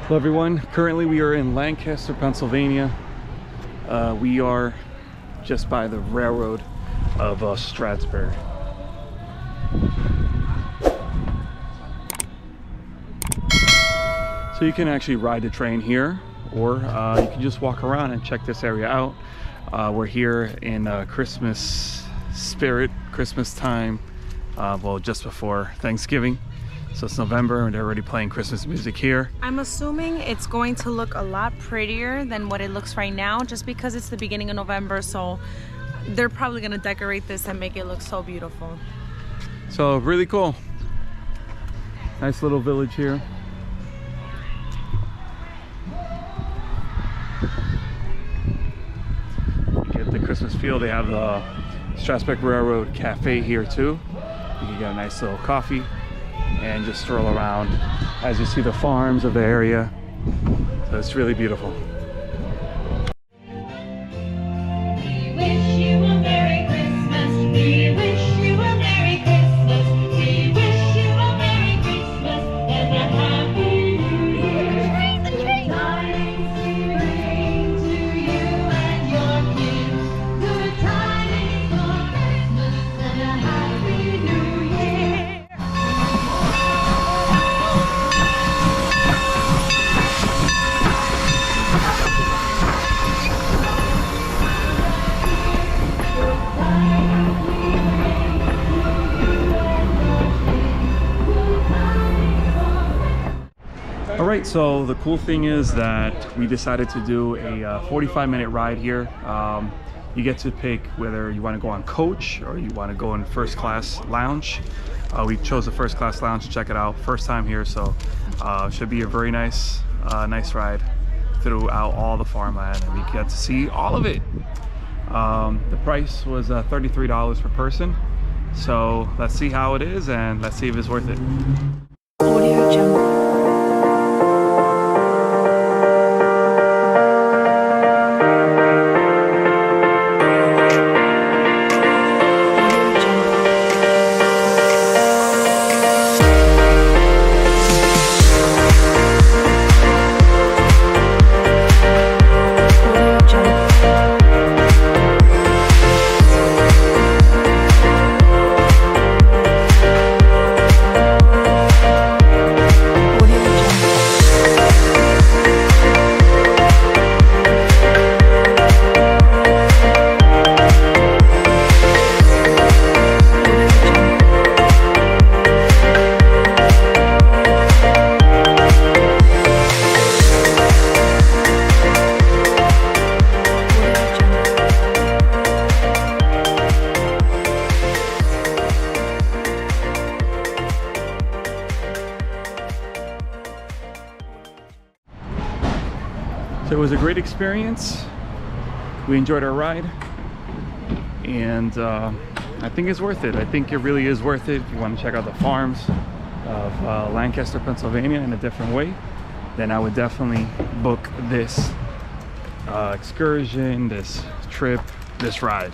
Hello everyone, currently we are in Lancaster, Pennsylvania. We are just by the railroad of Strasburg. So you can actually ride the train here, or you can just walk around and check this area out. We're here in Christmas spirit, Christmas time, well, just before Thanksgiving. So it's November and they're already playing Christmas music here. I'm assuming it's going to look a lot prettier than what it looks right now, just because it's the beginning of November. So they're probably going to decorate this and make it look so beautiful. So really cool. Nice little village here. You get the Christmas feel. They have the Strasburg Railroad Cafe here too. You can get a nice little coffee and just stroll around as you see the farms of the area. So it's really beautiful. Alright, so the cool thing is that we decided to do a 45-minute ride here. You get to pick whether you want to go on coach or you want to go in first class lounge. We chose the first class lounge to check it out. First time here, so should be a very nice ride throughout all the farmland, and we get to see all of it. The price was $33 per person. So let's see how it is and let's see if it's worth it. Audio Jungle. So it was a great experience. We enjoyed our ride, and I think it's worth it. I think it really is worth it. If you want to check out the farms of Lancaster, Pennsylvania in a different way, then I would definitely book this excursion, this trip, this ride.